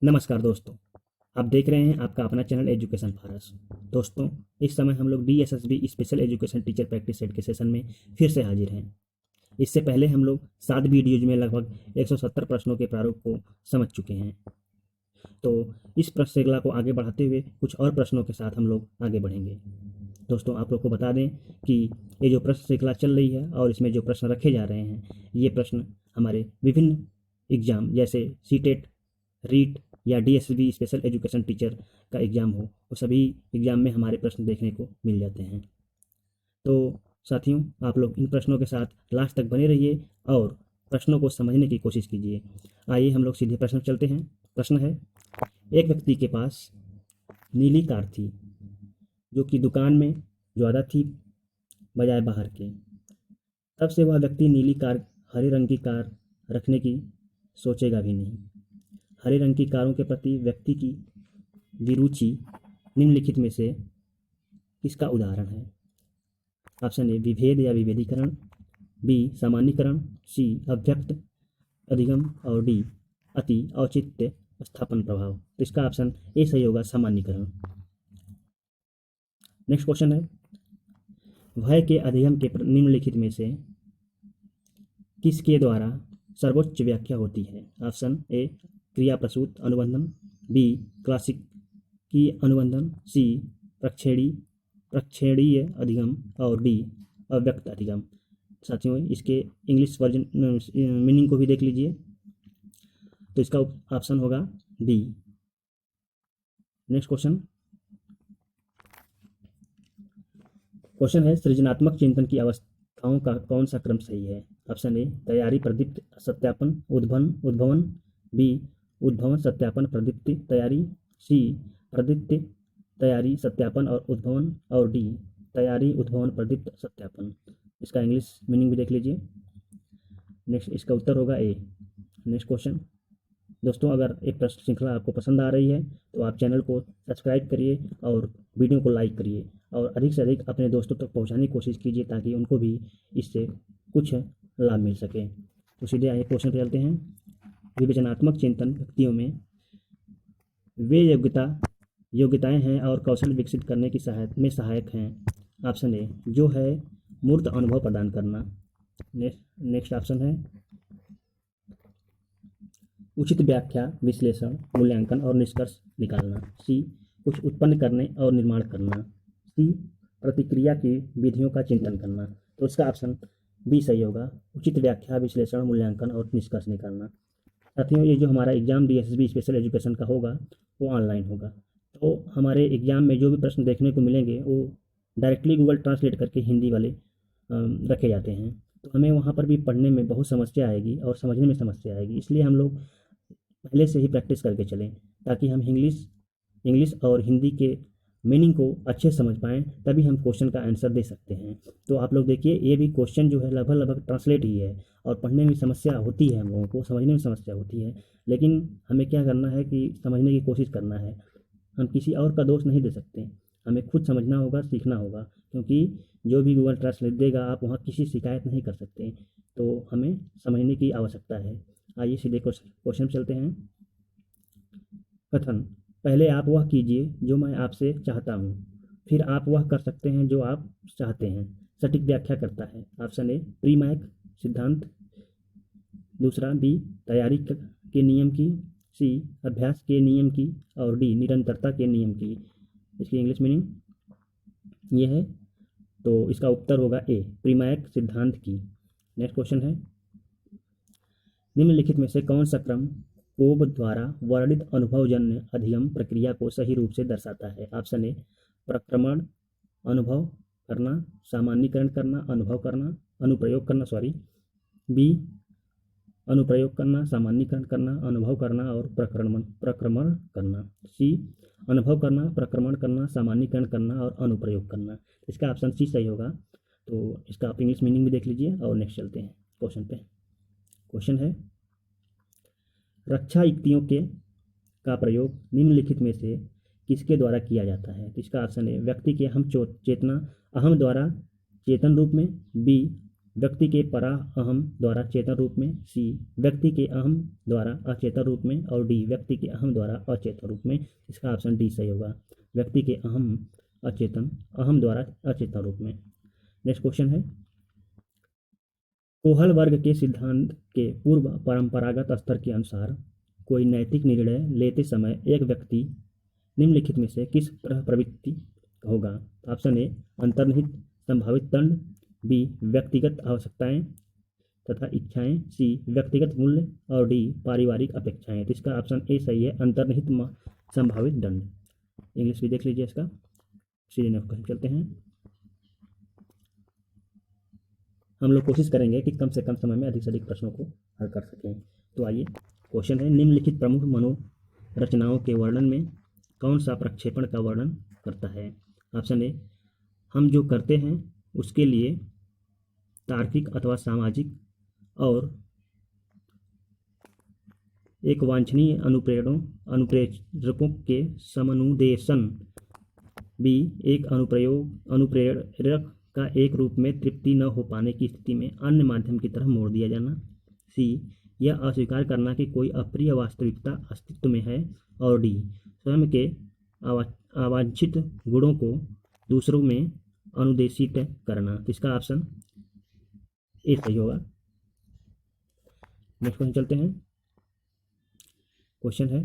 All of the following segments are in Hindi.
नमस्कार दोस्तों। आप देख रहे हैं आपका अपना चैनल एजुकेशन फारस। दोस्तों, इस समय हम लोग DSSB special education teacher practice set के सेशन में फिर से हाजिर हैं। इससे पहले हम लोग 7 वीडियोज में लगभग 170 प्रश्नों के प्रारूप को समझ चुके हैं। तो इस प्रश्न श्रृंखला को आगे बढ़ाते हुए कुछ और प्रश्नों के साथ हम लोग आगे बढ़ेंगे। दोस्तों, आप लोग को बता दें कि ये जो प्रश्न श्रृंखला चल रही है और इसमें जो प्रश्न रखे जा रहे हैं, ये प्रश्न हमारे विभिन्न एग्जाम जैसे सीटेट, रीट या DSSB स्पेशल एजुकेशन टीचर का एग्ज़ाम हो, वो सभी एग्ज़ाम में हमारे प्रश्न देखने को मिल जाते हैं। तो साथियों, आप लोग इन प्रश्नों के साथ लास्ट तक बने रहिए और प्रश्नों को समझने की कोशिश कीजिए। आइए हम लोग सीधे प्रश्न चलते हैं। प्रश्न है, एक व्यक्ति के पास नीली कार थी जो कि दुकान में ज़्यादा थी बजाय बाहर के। तब से वह व्यक्ति नीली कार हरे रंग की कार रखने की सोचेगा भी नहीं। हरे रंग की कारों के प्रति व्यक्ति की विरुचि निम्नलिखित में से किसका उदाहरण है? ऑप्शन ए विभेद या विभेदीकरण, बी सामान्यीकरण, सी अव्यक्त अधिगम और डी अति औचित्य स्थापन प्रभाव। तो इसका ऑप्शन ए सही होगा, सामान्यीकरण। नेक्स्ट क्वेश्चन है, भय के अधिगम के निम्नलिखित में से किसके द्वारा सर्वोच्च व्याख्या होती है? ऑप्शन ए क्रिया प्रसूत अनुबंधन, बी क्लासिक की अनुबंधन, सी प्रक्षेणीय अधिगम और डी अव्यक्त अधिगम। साथियों, इसके इंग्लिश वर्जन मीनिंग को भी देख लीजिए। तो इसका ऑप्शन होगा डी। नेक्स्ट क्वेश्चन है, सृजनात्मक चिंतन की अवस्थाओं का कौन सा क्रम सही है? ऑप्शन ए तैयारी, प्रदीप्ति, सत्यापन, उद्भवन, बी उद्भवन, सत्यापन, प्रदीप्ति, तैयारी, सी प्रदीप्ति, तैयारी, सत्यापन और उद्भवन, और डी तैयारी, उद्भवन, प्रदीप्त, सत्यापन। इसका इंग्लिश मीनिंग भी देख लीजिए। नेक्स्ट इसका उत्तर होगा ए। Next question. दोस्तों, अगर एक प्रश्न श्रृंखला आपको पसंद आ रही है तो आप चैनल को सब्सक्राइब करिए और वीडियो को लाइक करिए और अधिक से अधिक अपने दोस्तों तक पहुंचाने की कोशिश कीजिए ताकि उनको भी इससे कुछ लाभ मिल सके। तो सीधे आइए क्वेश्चन पे चलते हैं। विवेचनात्मक चिंतन व्यक्तियों में वे योग्यताएं हैं और कौशल विकसित करने की सहायक हैं। ऑप्शन ए जो है मूर्त अनुभव प्रदान करना। नेक्स्ट ऑप्शन है उचित व्याख्या, विश्लेषण, मूल्यांकन और निष्कर्ष निकालना। सी कुछ उत्पन्न करने और निर्माण करना। सी प्रतिक्रिया की विधियों का चिंतन करना। तो इसका ऑप्शन बी सही होगा, उचित व्याख्या, विश्लेषण, मूल्यांकन और निष्कर्ष निकालना। साथियों, ये जो हमारा एग्ज़ाम DSSB स्पेशल एजुकेशन का होगा वो ऑनलाइन होगा। तो हमारे एग्ज़ाम में जो भी प्रश्न देखने को मिलेंगे वो डायरेक्टली गूगल ट्रांसलेट करके हिंदी वाले रखे जाते हैं। तो हमें वहाँ पर भी पढ़ने में बहुत समस्या आएगी और समझने में समस्या आएगी। इसलिए हम लोग पहले से ही प्रैक्टिस करके चलें ताकि हम इंग्लिश और हिंदी के मीनिंग को अच्छे समझ पाएँ, तभी हम क्वेश्चन का आंसर दे सकते हैं। तो आप लोग देखिए, ये भी क्वेश्चन जो है लगभग ट्रांसलेट ही है और पढ़ने में समस्या होती है, हम लोगों को समझने में समस्या होती है। लेकिन हमें क्या करना है कि समझने की कोशिश करना है। हम किसी और का दोष नहीं दे सकते, हमें खुद समझना होगा, सीखना होगा, क्योंकि जो भी गूगल ट्रांसलेट देगा आप वहाँ किसी शिकायत नहीं कर सकते। तो हमें समझने की आवश्यकता है। आइए सीधे क्वेश्चन चलते हैं। कथन, पहले आप वह कीजिए जो मैं आपसे चाहता हूँ, फिर आप वह कर सकते हैं जो आप चाहते हैं। सटीक व्याख्या करता है। ऑप्शन ए प्रीमैक सिद्धांत, दूसरा बी तैयारी के नियम की, सी अभ्यास के नियम की और डी निरंतरता के नियम की। इसकी इंग्लिश मीनिंग ये है, तो इसका उत्तर होगा ए प्रीमैक सिद्धांत की। नेक्स्ट क्वेश्चन है, निम्नलिखित में से कौन सा क्रम कोब द्वारा वर्णित अनुभवजन्य अधिगम प्रक्रिया को सही रूप से दर्शाता है? ऑप्शन ए प्रक्रमण, अनुभव करना, सामान्यीकरण करना, अनुप्रयोग करना, बी अनुप्रयोग करना, सामान्यीकरण करना, अनुभव करना और प्रक्रमण करना, सी अनुभव करना, प्रक्रमण करना, सामान्यीकरण करना और अनुप्रयोग करना। इसका ऑप्शन सी सही होगा। तो इसका आप इंग्लिश मीनिंग भी देख लीजिए और नेक्स्ट चलते हैं क्वेश्चन पे। क्वेश्चन है, रक्षा युक्तियों का प्रयोग निम्नलिखित में से किसके द्वारा किया जाता है? तो इसका ऑप्शन है व्यक्ति के अहम चेतना द्वारा चेतन रूप में, बी व्यक्ति के परा अहम द्वारा चेतन रूप में, सी व्यक्ति के अहम द्वारा अचेतन रूप में, और डी व्यक्ति के अहम द्वारा अचेतन रूप में। इसका ऑप्शन डी सही होगा, व्यक्ति के अहम द्वारा अचेतन रूप में। नेक्स्ट क्वेश्चन है, कोहल वर्ग के सिद्धांत के पूर्व परंपरागत स्तर के अनुसार कोई नैतिक निर्णय लेते समय एक व्यक्ति निम्नलिखित में से किस तरह प्रवृत्ति होगा? ऑप्शन ए अंतर्निहित संभावित दंड, बी व्यक्तिगत आवश्यकताएं तथा इच्छाएं, सी व्यक्तिगत मूल्य, और डी पारिवारिक अपेक्षाएं। तो इसका ऑप्शन ए सही है, अंतर्निहित संभावित दंड। इंग्लिश भी देख लीजिए इसका। सीधे नेक्स्ट क्वेश्चन चलते हैं। हम लोग कोशिश करेंगे कि कम से कम समय में अधिक से अधिक प्रश्नों को हल कर सकें। तो आइए, क्वेश्चन है, निम्नलिखित प्रमुख मनोरचनाओं के वर्णन में कौन सा प्रक्षेपण का वर्णन करता है? ऑप्शन ए हम जो करते हैं उसके लिए तार्किक अथवा सामाजिक और एक वांछनीय अनुप्रेरकों के समनुदेशन, बी एक अनुप्रेरक का एक रूप में तृप्ति न हो पाने की स्थिति में अन्य माध्यम की तरफ मोड़ दिया जाना, सी यह अस्वीकार करना कि कोई अप्रिय वास्तविकता अस्तित्व में है, और डी स्वयं के अवांछित गुणों को दूसरों में अनुदेशित करना। तो इसका ऑप्शन ए सही होगा। नेक्स्ट क्वेश्चन चलते हैं। क्वेश्चन है,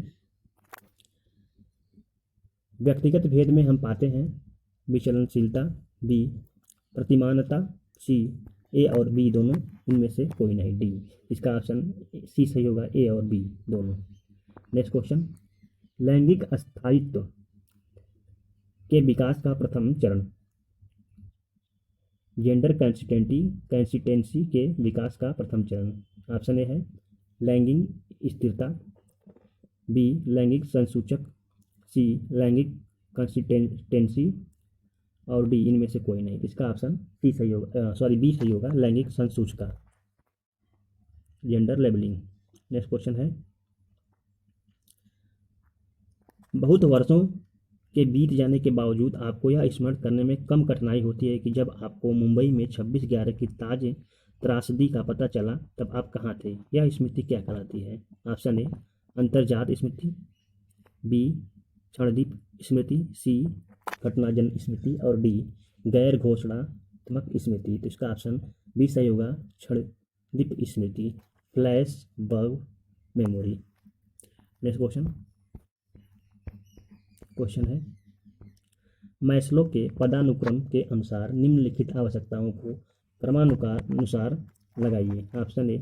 व्यक्तिगत भेद में हम पाते हैं विचलनशीलता, बी प्रतिमानता, सी ए और बी दोनों, इनमें से कोई नहीं, डी। इसका ऑप्शन सी सही होगा, ए और बी दोनों। नेक्स्ट क्वेश्चन, लैंगिक स्थायित्व के विकास का प्रथम चरण, जेंडर कंसिस्टेंसी के विकास का प्रथम चरण। ऑप्शन ए है लैंगिक स्थिरता, बी लैंगिक संसूचक, सी लैंगिक कंसिस्टेंसी, और डी इनमें से कोई नहीं। इसका ऑप्शन सी सही होगा, बी सही होगा, लैंगिक संसूचकता, जेंडर लेबलिंग। नेक्स्ट क्वेश्चन है, बहुत वर्षों के बीत जाने के बावजूद आपको यह स्मरण करने में कम कठिनाई होती है कि जब आपको मुंबई में 26/11 की ताज़ त्रासदी का पता चला तब आप कहाँ थे? यह स्मृति क्या कहलाती है? ऑप्शन ए अंतर्जात स्मृति, बी क्षणदीप स्मृति, सी घटनाजन स्मृति, और डी गैर घोषणात्मक स्मृति। तो इसका ऑप्शन बी सही होगा, क्षणदीप स्मृति, flash bulb memory. Next question है, मैस्लो के पदानुक्रम के अनुसार निम्नलिखित आवश्यकताओं को क्रमानुसार लगाइए। ऑप्शन ए,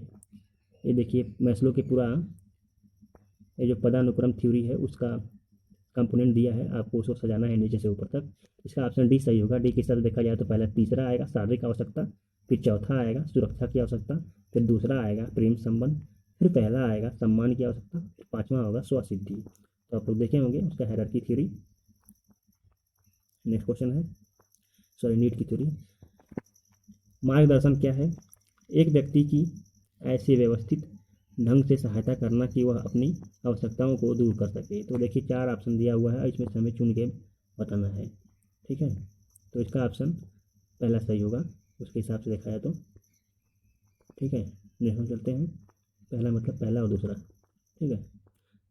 ये देखिए मैस्लो के पूरा ये जो पदानुक्रम थ्योरी है उसका कंपोनेंट दिया है, आपको उसको सजाना है नीचे से ऊपर तक। इसका ऑप्शन डी सही होगा। डी के साथ देखा जाए तो पहला तीसरा आएगा शारीरिक आवश्यकता, फिर चौथा आएगा सुरक्षा की आवश्यकता, फिर दूसरा आएगा प्रेम संबंध, फिर पहला आएगा सम्मान की आवश्यकता, फिर पांचवा होगा स्वसिद्धि। तो आप लोग देखे होंगे उसका हायरार्की थ्योरी। नेक्स्ट क्वेश्चन है, नीड की थ्योरी। मार्गदर्शन क्या है? एक व्यक्ति की ऐसे व्यवस्थित ढंग से सहायता करना कि वह अपनी आवश्यकताओं को दूर कर सके। तो देखिए 4 ऑप्शन दिया हुआ है, इसमें से हमें चुन के बताना है, ठीक है। तो इसका ऑप्शन पहला सही होगा उसके हिसाब से देखा जाए तो, ठीक है। नेक्स्ट चलते हैं, पहला मतलब पहला और दूसरा, ठीक है।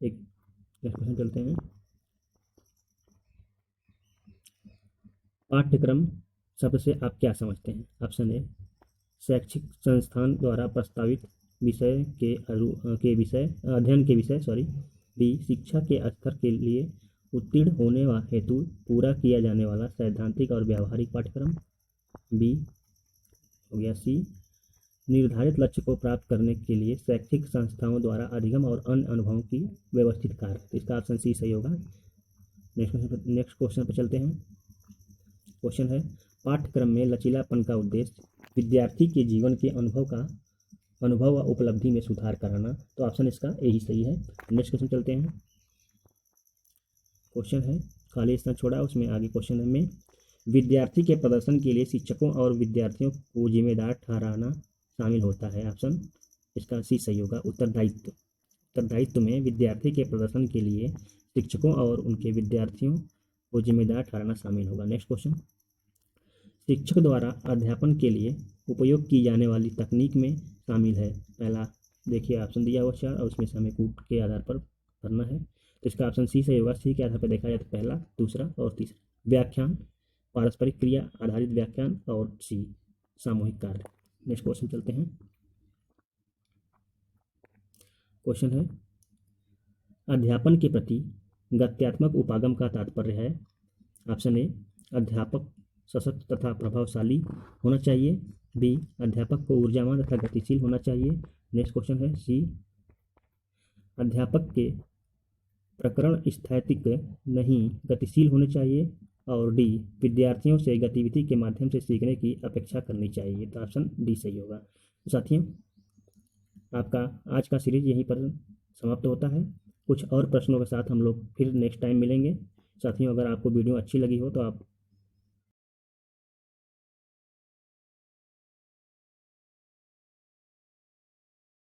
एक नेक्स्ट क्वेश्चन चलते हैं, पाठ्यक्रम शब्द से आप क्या समझते हैं? ऑप्शन ए शैक्षिक संस्थान द्वारा प्रस्तावित विषय के अध्ययन के विषय, बी शिक्षा के स्तर के लिए उत्तीर्ण होने हेतु पूरा किया जाने वाला सैद्धांतिक और व्यावहारिक पाठ्यक्रम, बी हो गया सी निर्धारित लक्ष्य को प्राप्त करने के लिए शैक्षिक संस्थाओं द्वारा अधिगम और अन्य अनुभवों की व्यवस्थित कार्य। तो इसका ऑप्शन सी सही होगा। नेक्स्ट क्वेश्चन पर चलते हैं। क्वेश्चन है, पाठ्यक्रम में लचीलापन का उद्देश्य विद्यार्थी के जीवन के अनुभव व उपलब्धि में सुधार कराना। तो ऑप्शन इसका ए ही सही है। नेक्स्ट क्वेश्चन चलते हैं। क्वेश्चन है, खाली स्थान छोड़ा उसमें आगे क्वेश्चन में विद्यार्थी के प्रदर्शन के लिए शिक्षकों और विद्यार्थियों को जिम्मेदार ठहराना शामिल होता है। ऑप्शन इसका सी सही होगा, उत्तरदायित्व में विद्यार्थी के प्रदर्शन के लिए शिक्षकों और उनके विद्यार्थियों को जिम्मेदार ठहराना शामिल होगा। नेक्स्ट क्वेश्चन, शिक्षक द्वारा अध्यापन के लिए उपयोग की जाने वाली तकनीक में शामिल है। पहला देखिए ऑप्शन दिया हुआ 4 और उसमें से हमें कूट के आधार पर भरना है। तो इसका ऑप्शन सी सही होगा। सी के आधार पर देखा जाए तो पहला, दूसरा और तीसरा। व्याख्यान, पारस्परिक क्रिया आधारित व्याख्यान, और सी सामूहिक कार्य। नेक्स्ट क्वेश्चन चलते हैं। क्वेश्चन है, अध्यापन के प्रति गत्यात्मक उपागम का तात्पर्य है। ऑप्शन ए, अध्यापक सशक्त तथा प्रभावशाली होना चाहिए। बी, अध्यापक को ऊर्जावान तथा गतिशील होना चाहिए। नेक्स्ट क्वेश्चन है सी, अध्यापक के प्रकरण स्थैतिक नहीं गतिशील होने चाहिए। और डी, विद्यार्थियों से गतिविधि के माध्यम से सीखने की अपेक्षा करनी चाहिए। तो ऑप्शन डी सही होगा। तो साथियों, आपका आज का सीरीज यहीं पर समाप्त होता है। कुछ और प्रश्नों के साथ हम लोग फिर नेक्स्ट टाइम मिलेंगे। साथियों, अगर आपको वीडियो अच्छी लगी हो तो आप